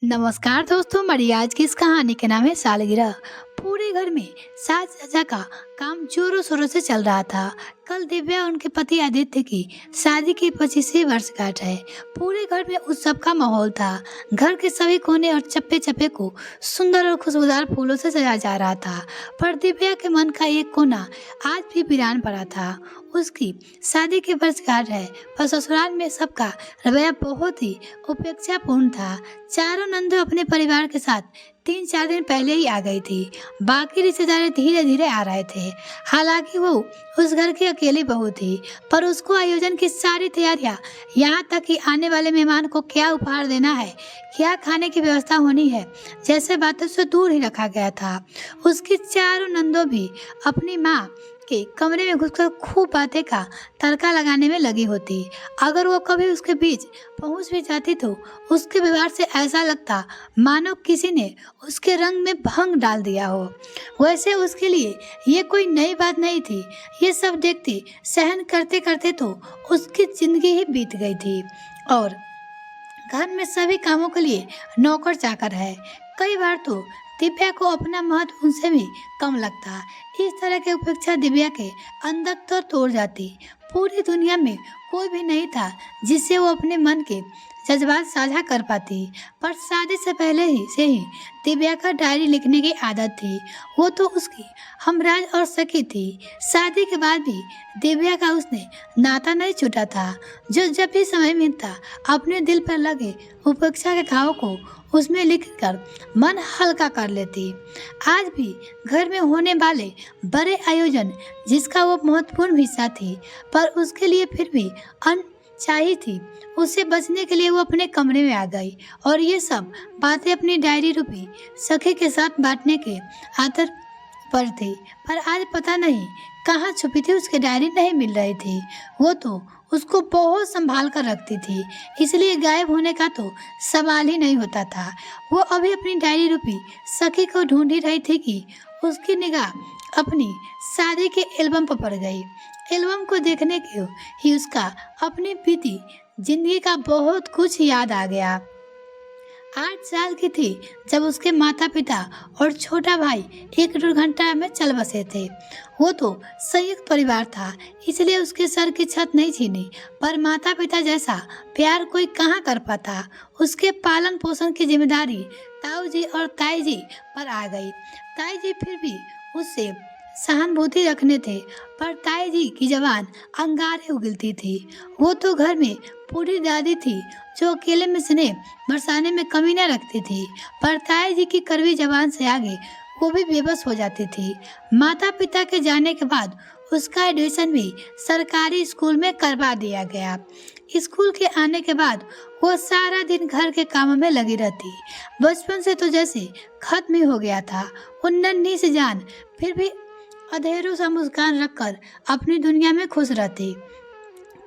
नमस्कार दोस्तों, हमारी आज की इस कहानी के नाम है सालगिरह। पूरे घर में साज सज्जा का काम जोरों शोरों से चल रहा था। कल दिव्या और उनके पति आदित्य की शादी की 25वीं वर्षगांठ है। पूरे घर में उत्सव का माहौल था। घर के सभी कोने और चप्पे चप्पे को सुंदर और खुशबूदार फूलों से सजाया जा रहा था। पर दिव्या के मन का एक कोना आज भी वीरान पड़ा था। उसकी शादी की वर्षगांठ है, पर ससुराल में सबका रवैया बहुत ही उपेक्षापूर्ण था। चारों नंदों अपने परिवार के साथ 3-4 दिन पहले ही आ गई थी। बाकी रिश्तेदार धीरे धीरे आ रहे थे। हालांकि वो उस घर की अकेली बहू थी, पर उसको आयोजन की सारी तैयारियां, यहाँ तक कि आने वाले मेहमान को क्या उपहार देना है, क्या खाने की व्यवस्था होनी है, जैसे बातों से दूर ही रखा गया था। उसकी चारों नंदों भी अपनी माँ के कमरे में घुसकर खूब बातें का तड़का लगाने में लगी होती। अगर वो कभी उसके बीच पहुंच भी जाती तो उसके व्यवहार से ऐसा लगता मानो किसी ने उसके रंग में भंग डाल दिया हो। वैसे उसके लिए ये कोई नई बात नहीं थी। ये सब देखते सहन करते करते तो उसकी जिंदगी ही बीत गई थी। और घर में सभी कामों के लिए नौकर चाकर है। कई बार तो दिव्या को अपना महत्व उनसे भी कम लगता। इस तरह की उपेक्षा दिव्या के अंदर तो तोड़ जाती। पूरी दुनिया में कोई भी नहीं था जिससे वो अपने मन के जज्बात साझा कर पाती। पर शादी से पहले ही दिव्या का डायरी लिखने की आदत थी। वो तो उसकी हमराज और सखी थी। शादी के बाद भी दिव्या का उसने नाता नहीं छूटा था। जो जब भी समय मिलता अपने दिल पर लगे उपेक्षा के घाव को उसमें लिखकर मन हल्का कर लेती। आज भी घर में होने वाले बड़े आयोजन जिसका वो महत्वपूर्ण हिस्सा थी, पर उसके लिए फिर भी अनचाही थी। उससे बचने के लिए वो अपने कमरे में आ गई और ये सब बातें अपनी डायरी रूपी सखी के साथ बांटने के आदर पर थी। पर आज पता नहीं कहाँ छुपी थी, उसकी डायरी नहीं मिल रही थी। वो तो उसको बहुत संभाल कर रखती थी, इसलिए गायब होने का तो सवाल ही नहीं होता था। वो अभी अपनी डायरी रूपी सखी को ढूंढ ही रही थी कि उसकी निगाह अपनी शादी के एल्बम पर पड़ गई। एल्बम को देखने के ही उसका अपनी बीती जिंदगी का बहुत कुछ याद आ गया। 8 साल की थी जब उसके माता पिता और छोटा भाई एक दुर्घटना में चल बसे थे। वो तो संयुक्त परिवार था, इसलिए उसके सर की छत नहीं छीनी। पर माता पिता जैसा प्यार कोई कहाँ कर पाता। उसके पालन पोषण की जिम्मेदारी ताऊ जी और ताई जी पर आ गई। ताई जी फिर भी उससे सहानुभूति रखने थे, पर ताई जी की जबान अंगारे उगलती थी। वो तो घर में बूढ़ी दादी थी जो अकेले में स्नेह बरसाने में कमी न रखती थी, पर ताई जी की कड़वी जबान से आगे वो भी बेबस हो जाती थी। माता पिता के जाने के बाद उसका एडमिशन भी सरकारी स्कूल में करवा दिया गया। स्कूल के आने के बाद वो सारा दिन घर के कामों में लगी रहती। बचपन से तो जैसे खत्म ही हो गया था। वो नन्ही सी जान फिर भी अधेरों सा मुस्कान रखकर अपनी दुनिया में खुश रहती।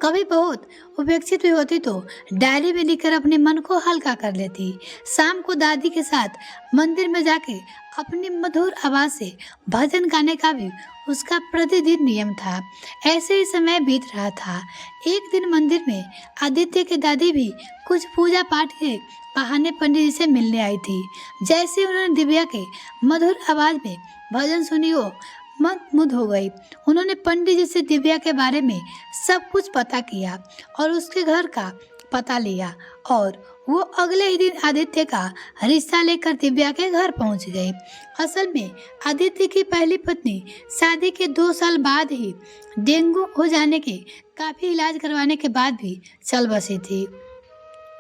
कभी बहुत उपेक्षित भी होती तो डायरी में लिखकर अपने मन को हल्का कर लेती। शाम को दादी के साथ मंदिर में जाके अपनी मधुर आवाज से भजन गाने का भी उसका प्रतिदिन नियम था। ऐसे ही समय बीत रहा था। एक दिन मंदिर में आदित्य की दादी भी कुछ पूजा पाठ के बहाने पंडित जी से मिलने आई थी। जैसे उन्होंने दिव्या के मधुर आवाज में भजन सुनी वो मंत्रमुग्ध हो गई। उन्होंने पंडित जी से दिव्या के बारे में सब कुछ पता किया और उसके घर का पता लिया, और वो अगले ही दिन आदित्य का रिश्ता लेकर दिव्या के घर पहुंच गए। असल में आदित्य की पहली पत्नी शादी के 2 साल बाद ही डेंगू हो जाने के काफी इलाज करवाने के बाद भी चल बसी थी।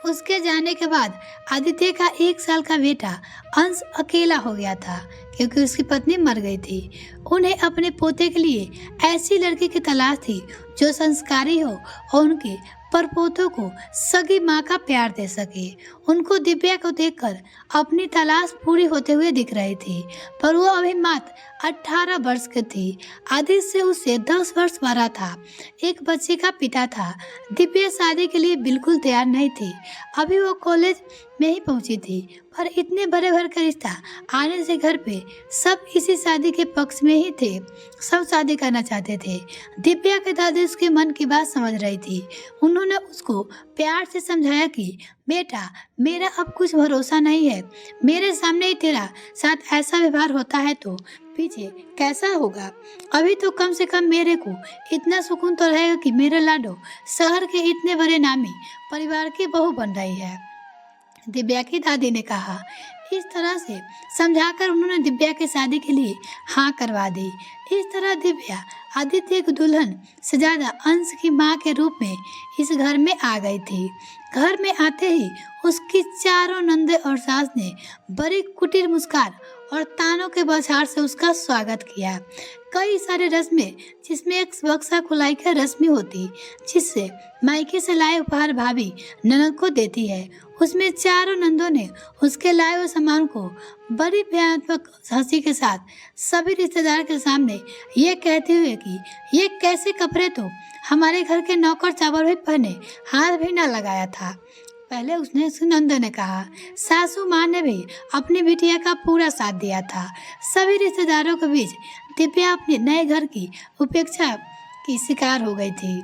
उसके जाने के बाद आदित्य का 1 साल का बेटा अंश अकेला हो गया था, क्योंकि उसकी पत्नी मर गई थी। उन्हें अपने पोते के लिए ऐसी लड़की की तलाश थी जो संस्कारी हो और उनके परपोतों को सगी माँ का प्यार दे सके। उनको दिव्या को देखकर अपनी तलाश पूरी होते हुए दिख रही थी, पर वो अभी मात्र 18 वर्ष की थी। आदित्य से उससे 10 वर्ष बड़ा था। एक बच्चे का पिता था। दिव्या शादी के लिए बिल्कुल तैयार नहीं थी। अभी वो कॉलेज में ही पहुंची थी, पर इतने बड़े घर का रिश्ता आने से घर पे सब इसी शादी के पक्ष में ही थे। सब शादी करना चाहते थे। दिव्या के दादी उसके मन की बात समझ रही थी। उन्होंने उन्होंने उसको प्यार से समझाया कि बेटा, मेरा अब कुछ भरोसा नहीं है। मेरे सामने ही तेरा साथ ऐसा व्यवहार होता है तो पीछे कैसा होगा। अभी तो कम से कम मेरे को इतना सुकून तो रहेगा कि मेरा लाडो शहर के इतने बड़े नामी परिवार की बहू बन रही है। दिव्या की दादी ने कहा। इस तरह से समझाकर उन्होंने दिव्या की शादी के लिए हाँ करवा दी। इस तरह दिव्या आदित्य की दुल्हन से ज्यादा अंश की माँ के रूप में इस घर में आ गई थी। घर में आते ही उसकी चारों नंदे और सास ने बड़ी कुटिल मुस्कान और तानों के बौछार से उसका स्वागत किया। कई सारे रस्में, जिसमें एक बक्सा खुलाई की रस्म होती, जिससे मायके से लाए उपहार भाभी ननद को देती है, उसमें चारों नंदों ने उसके लाए हुए सामान को बड़ी भयानक हंसी के साथ सभी रिश्तेदार के सामने ये कहते हुए कि ये कैसे कपड़े तो हमारे घर के नौकर चावल भी पहने हाथ भी न लगाया था। पहले उसने नंद ने कहा। सासू माँ ने भी अपनी बिटिया का पूरा साथ दिया था। सभी रिश्तेदारों के बीच दिव्या अपने नए घर की उपेक्षा की शिकार हो गई थी।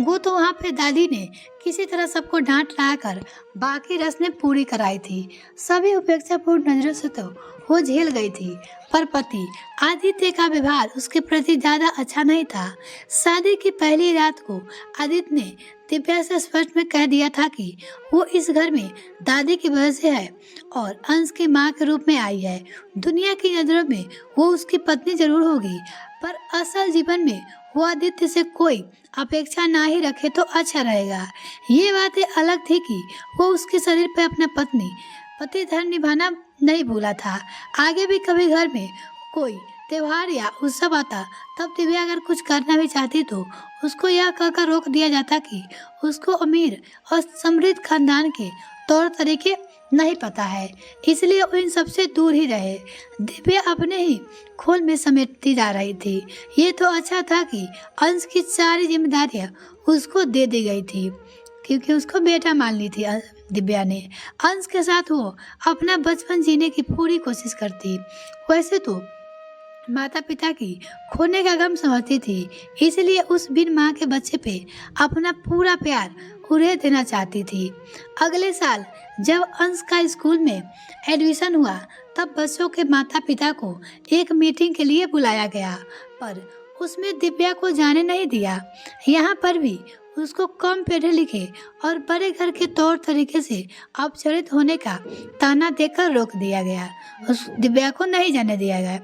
वो तो वहाँ पे दादी ने किसी तरह सबको डांट कर बाकी रस्में पूरी कराई थी। सभी उपेक्षापूर्ण नजरों से तो वो झेल गई थी, पर पति आदित्य का व्यवहार उसके प्रति ज्यादा अच्छा नहीं था। शादी की पहली रात को आदित्य ने दिव्या से स्पष्ट में कह दिया था कि वो इस घर में दादी की वजह से है और अंश की माँ के रूप में आई है। दुनिया की नजरों में वो उसकी पत्नी जरूर होगी, पर असल जीवन में वो आदित्य से कोई अपेक्षा ना ही रखे तो अच्छा रहेगा। ये बातें अलग थी कि वो उसके शरीर पर अपना पति धर्म निभाना नहीं भूला था। आगे भी कभी घर में कोई त्योहार या उत्सव आता, तब दिव्या अगर कुछ करना भी चाहती तो उसको यह कहकर रोक दिया जाता कि उसको अमीर और समृद्ध खानदान के तौर तरीके नहीं पता है, इसलिए वो इन सबसे दूर ही रहे। दिव्या अपने ही खोल में समेटती जा रही थी। ये तो अच्छा था कि अंश की सारी जिम्मेदारियां उसको दे दी गई थी, क्योंकि उसको बेटा मान ली थी दिव्या ने। अंश के साथ वो अपना बचपन जीने की पूरी कोशिश करती। वैसे तो माता पिता की खोने का गम समझती थी, इसलिए उस बिन माँ के बच्चे पे अपना पूरा प्यार उड़े देना चाहती थी। अगले साल जब अंश का स्कूल में एडमिशन हुआ, तब बच्चों के माता पिता को एक मीटिंग के लिए बुलाया गया, पर उसमें दिव्या को जाने नहीं दिया। यहाँ पर भी उसको कम पढ़े लिखे और बड़े घर के तौर तरीके से अपचरित होने का ताना देकर रोक दिया गया। उस दिव्या को नहीं जाने दिया गया।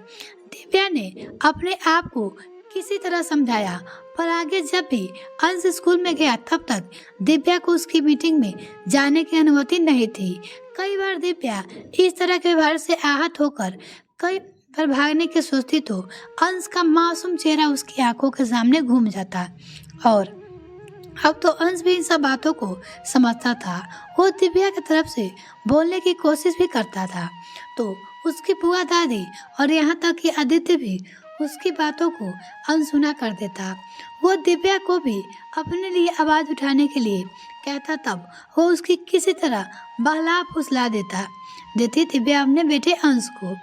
दिव्या ने अपने आप को किसी तरह समझाया, पर आगे जब भी अंश स्कूल में गया, तब तक दिव्या को उसकी मीटिंग में जाने की अनुमति नहीं थी। कई बार दिव्या इस तरह के व्यवहार से आहत होकर कई बार भागने की सोचती तो अंश का मासूम चेहरा उसकी आंखों के सामने घूम जाता, और अब तो अंश भी इन सब बातों को समझता था। वो दिव्या की तरफ से बोलने की कोशिश भी करता था तो उसकी बुआ दादी और यहाँ तक कि आदित्य भी उसकी बातों को अनसुना कर देता। वो दिव्या को भी अपने लिए आवाज उठाने के लिए कहता, तब वो उसकी किसी तरह बहला फुसला देती दिव्या अपने बेटे अंश को।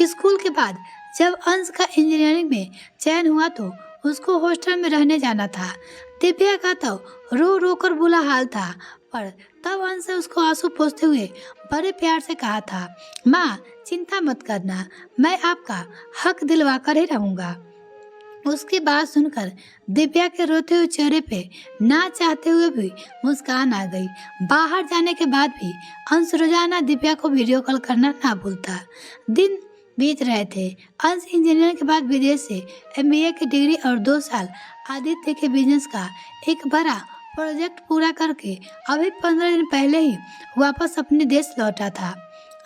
स्कूल के बाद जब अंश का इंजीनियरिंग में चयन हुआ तो उसको हॉस्टल में रहने जाना था। दिव्या का तो रो रो कर बुरा हाल था, पर तब अंश ने उसको आंसू पोंछते हुए बड़े प्यार से कहा था, माँ चिंता मत करना, मैं आपका हक दिलवा कर ही रहूंगा। उसकी बात सुनकर दिव्या के रोते हुए चेहरे पे ना चाहते हुए भी मुस्कान आ गई। बाहर जाने के बाद भी अंश रोजाना दिव्या को वीडियो कॉल करना ना भूलता। दिन बीत रहे थे। अंश इंजीनियरिंग के बाद विदेश से MBA की डिग्री और 2 साल आदित्य के बिजनेस का एक बड़ा प्रोजेक्ट पूरा करके अभी 15 दिन पहले ही वापस अपने देश लौटा था।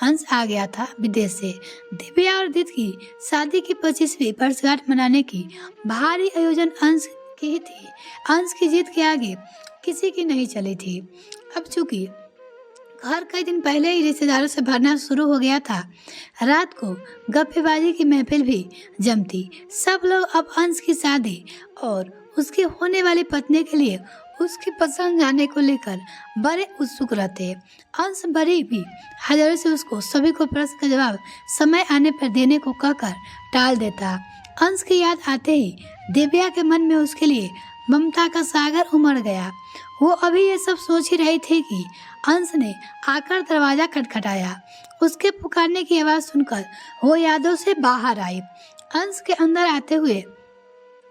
अंश आ गया था विदेश से। दिव्या और आदित्य की शादी की 25वीं वर्षगांठ मनाने की भारी आयोजन अंश की ही थी। अंश की जीत के आगे किसी की नहीं चली थी। अब चूंकि घर कई दिन पहले ही रिश्तेदारों से भरना शुरू हो गया था, रात को गप्पेबाजी की महफिल भी जमती। सब लोग अब अंश की शादी और उसकी होने वाली पत्नी के लिए उसकी पसंद जानने को लेकर बड़े उत्सुक रहते। अंश बड़ी भी हजारों से उसको सभी को प्रश्न का जवाब समय आने पर देने को कहकर टाल देता। अंश की याद आते ही दिव्या के मन में उसके लिए ममता का सागर उमड़ गया। वो अभी ये सब सोच ही रही थी कि अंश ने आकर दरवाजा खटखटाया। उसके पुकारने की आवाज़ सुनकर वो यादों से बाहर आई। अंश के अंदर आते हुए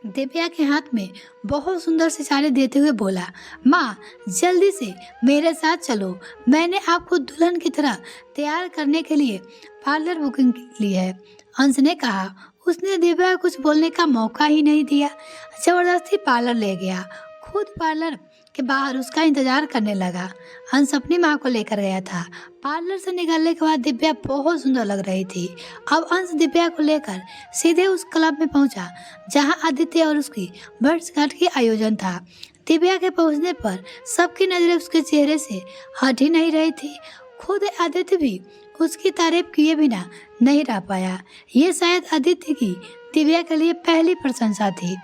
दिव्या के हाथ में बहुत सुंदर सी साड़ी देते हुए बोला, माँ जल्दी से मेरे साथ चलो, मैंने आपको दुल्हन की तरह तैयार करने के लिए पार्लर बुकिंग की है। अंश ने कहा। उसने दिव्या को कुछ बोलने का मौका ही नहीं दिया, जबरदस्ती पार्लर ले गया। खुद पार्लर के बाहर उसका इंतजार करने लगा। अंश अपनी माँ को लेकर गया था। पार्लर से निकलने के बाद दिव्या बहुत सुंदर लग रही थी। अब अंश दिव्या को लेकर सीधे उस क्लब में पहुंचा जहां आदित्य और उसकी वर्षगांठ की आयोजन था। दिव्या के पहुंचने पर सबकी नजरें उसके चेहरे से हट ही नहीं रही थी। खुद आदित्य भी उसकी तारीफ किए बिना नहीं रह पाया। ये शायद आदित्य की दिव्या के लिए पहली प्रशंसा थी।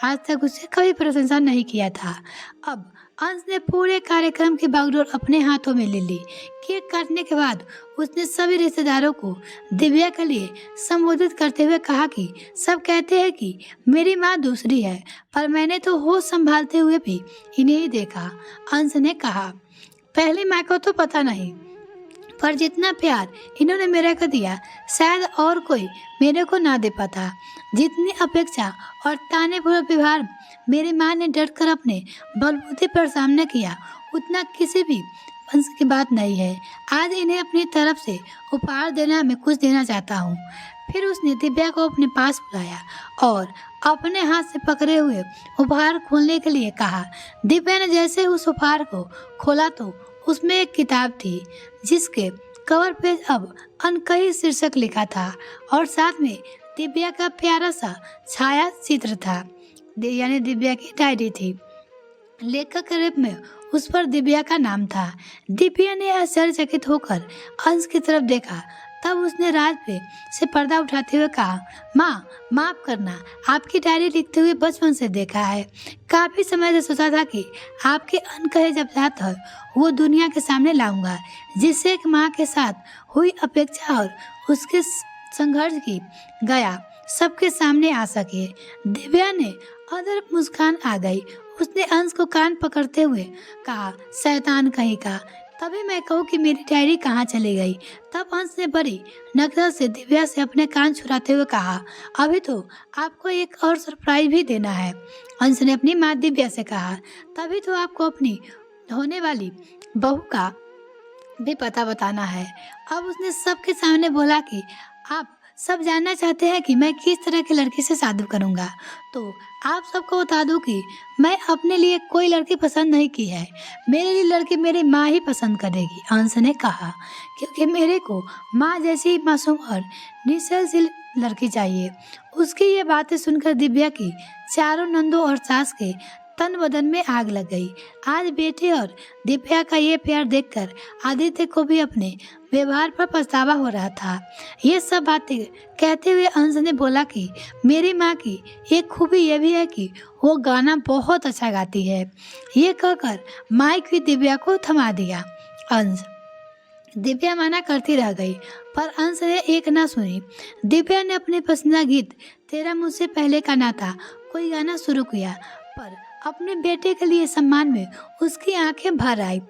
आज तक उसे कभी प्रशंसा नहीं किया था। अब अंश ने पूरे कार्यक्रम की बागडोर अपने हाथों में ले ली। केक काटने के बाद उसने सभी रिश्तेदारों को दिव्या के लिए संबोधित करते हुए कहा कि सब कहते हैं कि मेरी माँ दूसरी है, पर मैंने तो होश संभालते हुए भी इन्हें ही देखा। अंश ने कहा, पहली माँ को तो पता नहीं, पर जितना प्यार इन्होंने मेरे को दिया शायद और कोई मेरे को ना दे पाता। जितनी अपेक्षा और ताने पूरा व्यवहार मेरी माँ ने डटकर अपने बलबूते पर सामना किया, उतना किसी भी वंश की बात नहीं है। आज इन्हें अपनी तरफ से उपहार देना मैं कुछ देना चाहता हूँ। फिर उसने दिव्या को अपने पास बुलाया और अपने हाथ से पकड़े हुए उपहार खोलने के लिए कहा। दिव्या ने जैसे उस उपहार को खोला तो उसमें एक किताब थी जिसके कवर पे अब अनकही शीर्षक लिखा था और साथ में दिव्या का प्यारा सा छाया चित्र था, यानी दिव्या की डायरी थी। लेखक के रूप में उस पर दिव्या का नाम था। दिव्या ने आश्चर्यचकित होकर अंश की तरफ देखा। तब उसने राज पे से पर्दा उठाते हुए कहा, माँ माफ करना, आपकी डायरी लिखते हुए बचपन से देखा है। काफी समय से सोचा था कि आपके अनकहे जज्बात है वो दुनिया के सामने लाऊंगा, जिससे एक माँ के साथ हुई अपेक्षा और उसके संघर्ष की गया सबके सामने आ सके। दिव्या ने अदर मुस्कान आ गई। उसने अंश को कान पकड़ते हुए कहा, शैतान कहीं का, तभी मैं कहूँ कि मेरी डायरी कहाँ चली गई। तब अंश ने बड़ी नफरत से दिव्या से अपने कान छुड़ाते हुए कहा, अभी तो आपको एक और सरप्राइज भी देना है। अंश ने अपनी माँ दिव्या से कहा, तभी तो आपको अपनी होने वाली बहू का भी पता बताना है। अब उसने सबके सामने बोला कि आप सब जानना चाहते हैं कि मैं किस तरह की लड़की से शादी करूंगा, तो आप सबको बता दूं कि मैं अपने लिए कोई लड़की पसंद नहीं की है। मेरे लिए लड़की मेरी माँ ही पसंद करेगी, अंश ने कहा, क्योंकि मेरे को माँ जैसी मासूम और निश्चलशील लड़की चाहिए। उसकी ये बातें सुनकर दिव्या की चारों नंदों और सास के तन बदन में आग लग गई। आज बेटे और दिव्या का ये प्यार देखकर आदित्य को भी अपने व्यवहार पर पछतावा हो रहा था। ये सब बातें कहते हुए अंश ने बोला कि मेरी माँ की एक खूबी ये भी है कि वो गाना बहुत अच्छा गाती है। ये कहकर माइक भी दिव्या को थमा दिया। अंश दिव्या मना करती रह गई, पर अंश ने एक ना सुनी। दिव्या ने अपने पसंदीदा गीत तेरा मुझसे पहले का नाता कोई गाना शुरू किया, पर अपने बेटे के लिए सम्मान में उसकी आंखें भर आई।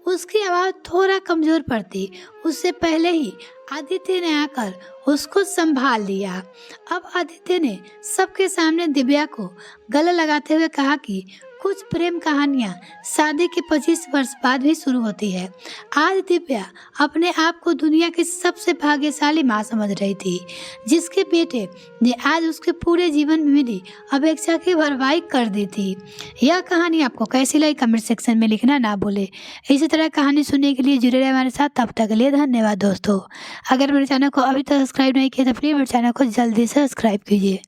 उसकी आवाज़ थोड़ा कमजोर पड़ती, उससे पहले ही आदित्य ने आकर उसको संभाल लिया। अब आदित्य ने सबके सामने दिव्या को गले लगाते हुए कहा कि कुछ प्रेम कहानियां शादी के 25 वर्ष बाद भी शुरू होती है। आज दिव्या अपने आप को दुनिया की सबसे भाग्यशाली माँ समझ रही थी, जिसके बेटे ने आज उसके पूरे जीवन में मिली अपेक्षा की भरपाई कर दी थी। यह कहानी आपको कैसी लगी कमेंट सेक्शन में लिखना ना भूले। इसी तरह कहानी सुनने के लिए जुड़े रहे हमारे साथ। तब तक के लिए धन्यवाद दोस्तों। अगर मेरे चैनल को अभी तक सब्सक्राइब नहीं किया तो प्लीज़ मेरे चैनल को जल्दी से सब्सक्राइब कीजिए।